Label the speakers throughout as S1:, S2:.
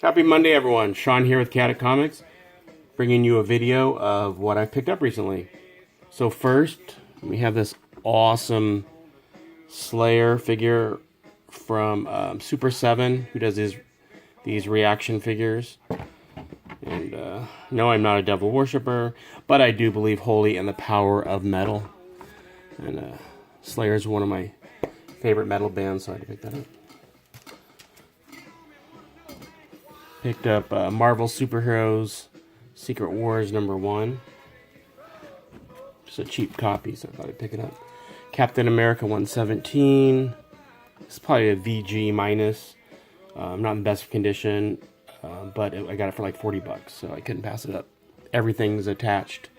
S1: Happy Monday, everyone. Sean here with Caddick Comics, bringing you a video of what I picked up recently. So first, we have this awesome Slayer figure from Super 7, who does these reaction figures. And no, I'm not a devil worshipper, but I do believe wholly in the power of metal. And Slayer is one of my favorite metal bands, so I had to pick that up. Picked up Marvel Superheroes Secret Wars #1. Just a cheap copy, so I thought I'd pick it up. Captain America 117. It's probably a VG minus. Not in the best condition, but I got it for like $40, so I couldn't pass it up. Everything's attached.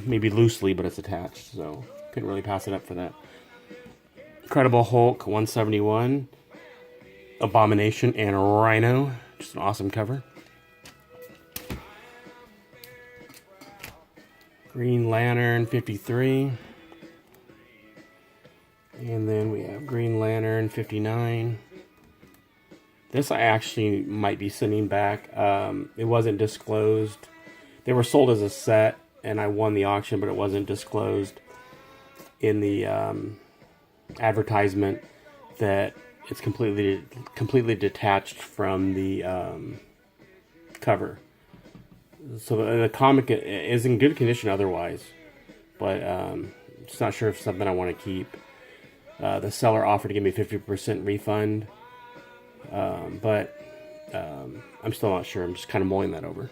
S1: Maybe loosely, but it's attached, so couldn't really pass it up for that. Incredible Hulk 171. Abomination and Rhino. Just an awesome cover. Green Lantern 53. And then we have Green Lantern 59. This I actually might be sending back. It wasn't disclosed. They were sold as a set, and I won the auction, but it wasn't disclosed in the advertisement that it's completely detached from the cover. So the comic is in good condition otherwise, but just not sure if it's something I want to keep. The seller offered to give me a 50% refund, but I'm still not sure. I'm just kind of mulling that over.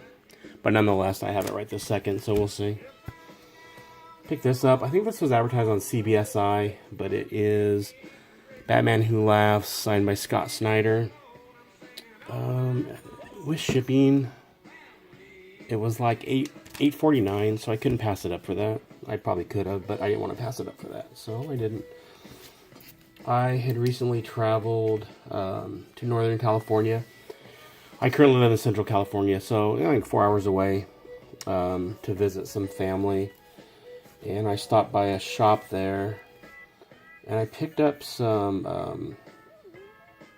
S1: But nonetheless, I have it right this second, so we'll see. Pick this up. I think this was advertised on CBSI, but it is Batman Who Laughs, signed by Scott Snyder. With shipping, it was like $8.49, so I couldn't pass it up for that. I probably could have, but I didn't want to pass it up for that, so I didn't. I had recently traveled to Northern California. I currently live in Central California, so like 4 hours away, to visit some family. And I stopped by a shop there, and I picked up some,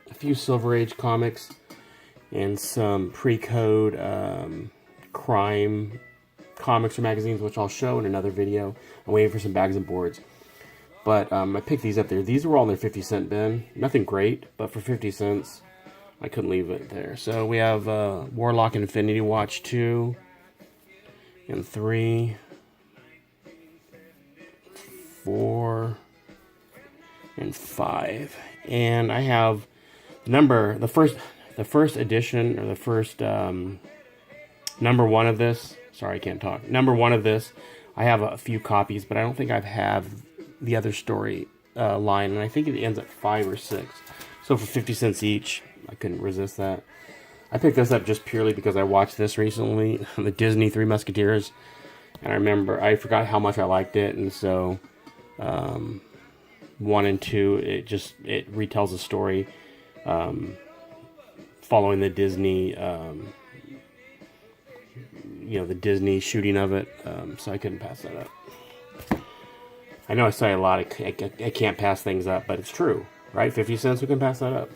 S1: a few Silver Age comics and some pre-code crime comics or magazines, which I'll show in another video. I'm waiting for some bags and boards. But I picked these up there. These were all in their 50-cent bin. Nothing great, but for 50 cents, I couldn't leave it there. So we have Warlock Infinity Watch 2 and 3, 4, and 5. And I have the first edition, or the first #1 of this. Sorry, I can't talk. #1 of this. I have a few copies, but I don't think I have the other story line, and I think it ends at 5 or 6. So for 50 cents each, I couldn't resist that. I picked this up just purely because I watched this recently, the Disney Three Musketeers, and I forgot how much I liked it, and so 1 and 2, it retells a story following the Disney, the Disney shooting of it, so I couldn't pass that up. I know I say a lot, I can't pass things up, but it's true, right? 50 cents, we can pass that up.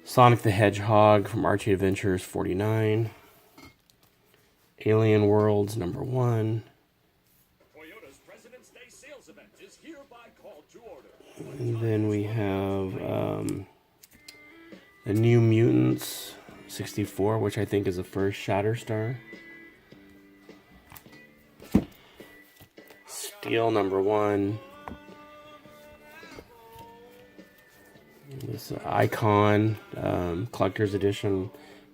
S1: Sonic the Hedgehog from Archie Adventures 49. Alien Worlds #1.
S2: Toyota's President's Day sales event is hereby called to order.
S1: And then we have the New Mutants 64, which I think is the first Shatterstar. Steel #1. This Icon Collector's Edition,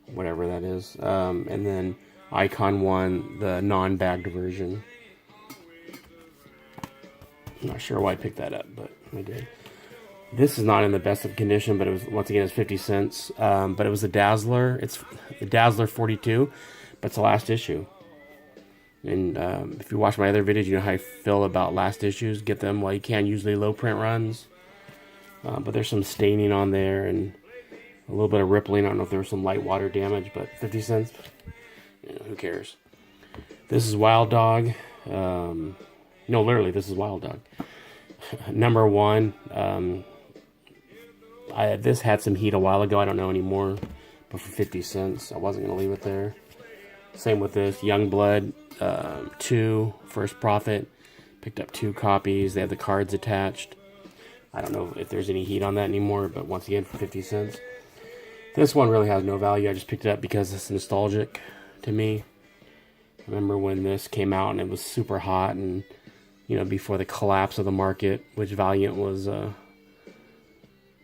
S1: whatever that is. And then Icon 1, the non-bagged version. I'm not sure why I picked that up, but I did. This is not in the best of condition, but it was, once again, it's 50 cents. But it was the Dazzler. It's the Dazzler 42, but it's the last issue. And if you watch my other videos, you know how I feel about last issues. Get them while you can, usually low print runs. But there's some staining on there and a little bit of rippling. I don't know if there was some light water damage, but 50 cents, who cares? This is Wild Dog. No, literally, this is Wild Dog. #1. This had some heat a while ago. I don't know anymore. but for 50 cents. I wasn't going to leave it there. Same with this Youngblood 2 First Prophet. Picked up 2 copies. They have the cards attached. I don't know if there's any heat on that anymore, but once again, for 50 cents. This one really has no value. I just picked it up because it's nostalgic to me. I remember when this came out and it was super hot, and you know, before the collapse of the market, which Valiant was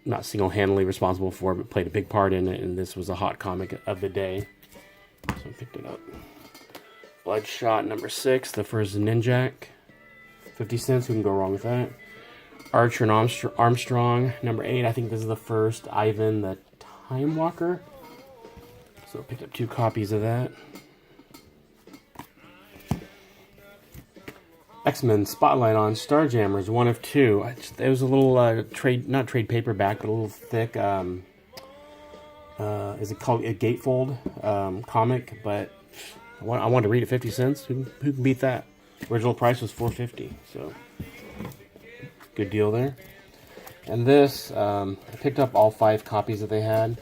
S1: not single-handedly responsible for, but played a big part in it, and this was a hot comic of the day. So I picked it up. Bloodshot number 6, the first Ninjak. 50 cents, who can go wrong with that? Archer and Armstrong, number 8. I think this is the first Ivan the Time Walker. So I picked up 2 copies of that. X-Men Spotlight on Starjammers, 1 of 2. It was a little not trade paperback, but a little thick. Is it called a gatefold comic? But I wanted to read it 50 cents. Who can beat that? Original price was $4.50, so good deal there. And this, I picked up all 5 copies that they had,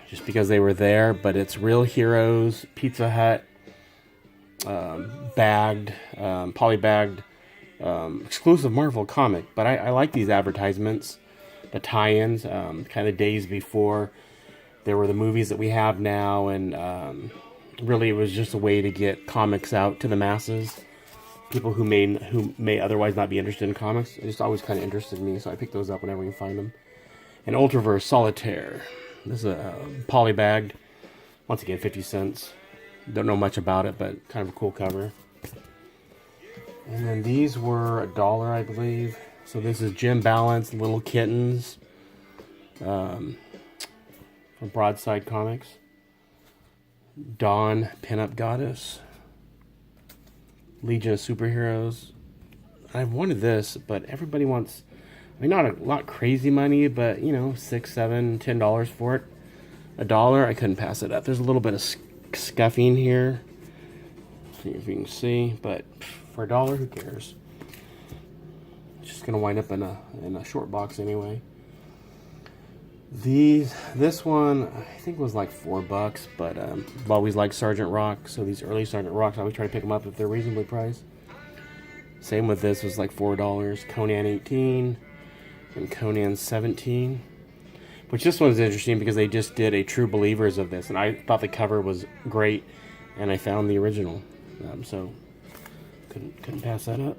S1: just because they were there. But it's Real Heroes, Pizza Hut, bagged, polybagged, exclusive Marvel comic. But I like these advertisements, the tie-ins, kind of days before there were the movies that we have now, and really it was just a way to get comics out to the masses, people who may otherwise not be interested in comics. It just always kind of interested me, so I pick those up whenever you find them. And Ultraverse Solitaire. This is a polybagged, once again 50 cents. Don't know much about it, but kind of a cool cover. And then these were $1, I believe. So this is Jim Balance, Little Kittens, from Broadside Comics. Dawn, Pinup Goddess. Legion of Superheroes. I've wanted this, but everybody wants, I mean, not a lot crazy money, but you know, $6, $7, $10 for it. $1, I couldn't pass it up. There's a little bit of scuffing here, see if you can see, but for $1, who cares? It's just gonna wind up in a short box anyway. This one I think was like $4, but I've always liked Sergeant Rock, so these early Sergeant Rocks I always try to pick them up if they're reasonably priced. Same with this, was like $4. Conan 18 and Conan 17. Which this one's interesting because they just did a True Believers of this, and I thought the cover was great, and I found the original, so couldn't pass that up.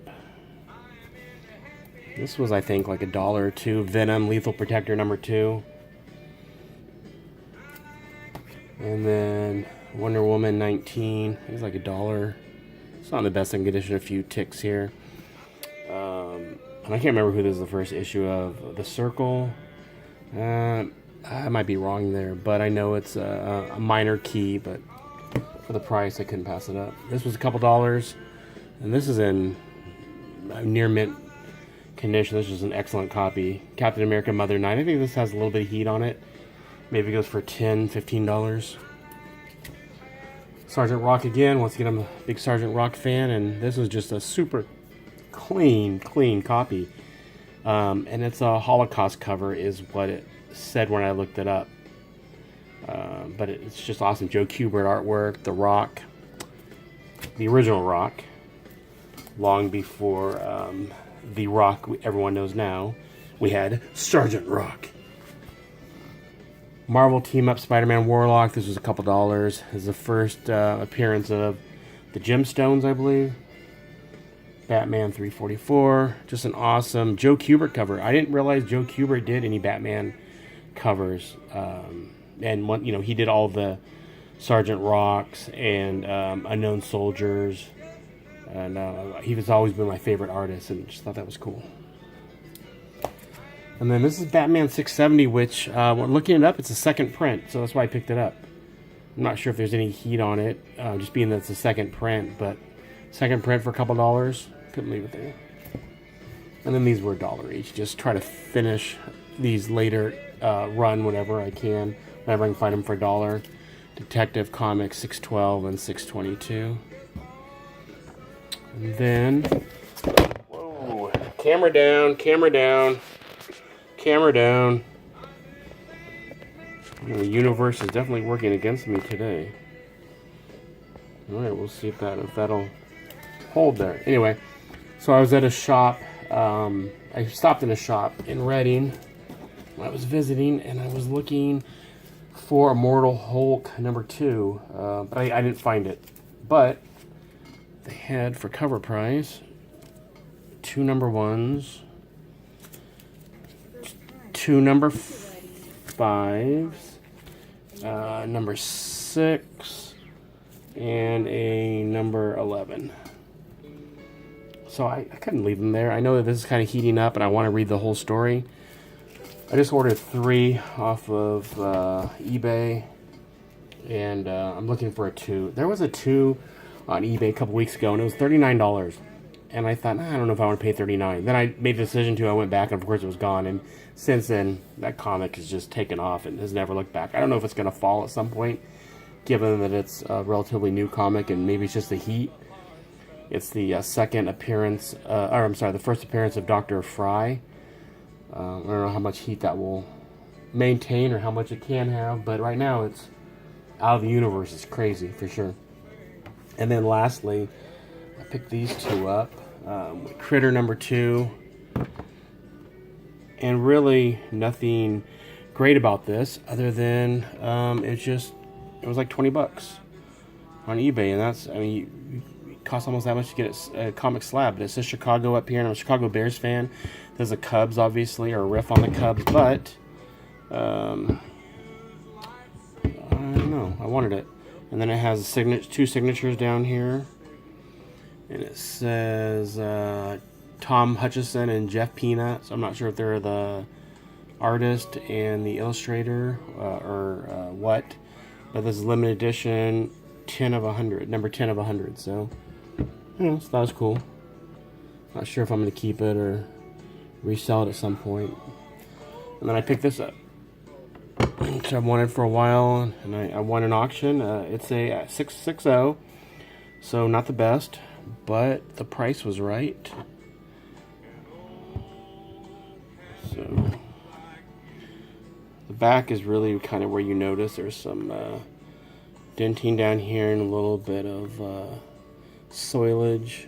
S1: This was, I think, like $1 or $2. Venom Lethal Protector number 2. And then Wonder Woman 19. It was like $1. It's not in the best condition. A few ticks here. And I can't remember who this is the first issue of. The Circle. I might be wrong there, but I know it's a minor key. But for the price, I couldn't pass it up. This was a couple $, and this is in near mint condition. This is an excellent copy. Captain America Mother 9. I think this has a little bit of heat on it. Maybe it goes for $10, $15. Sergeant Rock again. Once again, I'm a big Sergeant Rock fan, and this was just a super clean copy. And it's a Holocaust cover, is what it said when I looked it up. But it's just awesome. Joe Kubert artwork, The Rock, the original Rock, long before the Rock everyone knows now. We had Sergeant Rock. Marvel Team Up Spider-Man Warlock. This was a couple $. This is the first appearance of the Gemstones, I believe. Batman 344. Just an awesome Joe Kubert cover. I didn't realize Joe Kubert did any Batman covers. And one, you know, he did all the Sergeant Rocks and Unknown Soldiers. And he has always been my favorite artist, and just thought that was cool. And then this is Batman 670, which, when looking it up, it's a second print, so that's why I picked it up. I'm not sure if there's any heat on it, just being that it's a second print, but second print for a couple $. Couldn't leave it there. And then these were $1 each. Just try to finish these later run whenever I can find them for $1. Detective Comics 612 and 622. And then, whoa, camera down. The universe is definitely working against me today. Alright, we'll see if that'll hold there. Anyway, so I was at a shop. I stopped in a shop in Reading when I was visiting, and I was looking for Immortal Hulk #2, but I didn't find it. But they had, for cover price, 2 number 1s, 2 number 5s, number 6, and a number 11. So I couldn't leave them there. I know that this is kind of heating up and I want to read the whole story. I just ordered 3 off of eBay, and I'm looking for a 2. There was a 2 on eBay a couple weeks ago, and it was $39. And I thought, I don't know if I want to pay $39. Then I made the decision to. I went back, and of course it was gone. And since then, that comic has just taken off and has never looked back. I don't know if it's going to fall at some point, given that it's a relatively new comic, and maybe it's just the heat. It's the second appearance, the first appearance of Dr. Fry. I don't know how much heat that will maintain or how much it can have, but right now it's out of the universe. It's crazy, for sure. And then lastly, I picked these 2 up. Critter #2. And really nothing great about this other than it was like $20 on eBay. And that's, it costs almost that much to get a comic slab. But it says Chicago up here, and I'm a Chicago Bears fan. There's the Cubs, obviously, or a riff on the Cubs, but I don't know. I wanted it. And then it has 2 signatures down here. And it says Tom Hutchison and Jeff Peanut. So I'm not sure if they're the artist and the illustrator or what. But this is limited edition, 10 of 100, number 10 of 100. So, so that was cool. Not sure if I'm going to keep it or resell it at some point. And then I picked this up, which I've wanted for a while, and I won an auction. It's a 660, so not the best, but the price was right. So the back is really kind of where you notice there's some denting down here and a little bit of soilage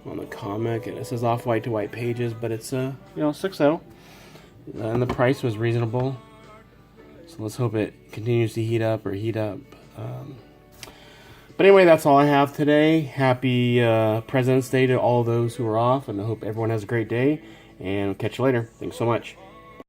S1: on the comic, and it says off-white to white pages, but it's 6.0, and the price was reasonable. So let's hope it continues to heat up. But anyway, that's all I have today. Happy President's Day to all those who are off, and I hope everyone has a great day, and we'll catch you later. Thanks so much.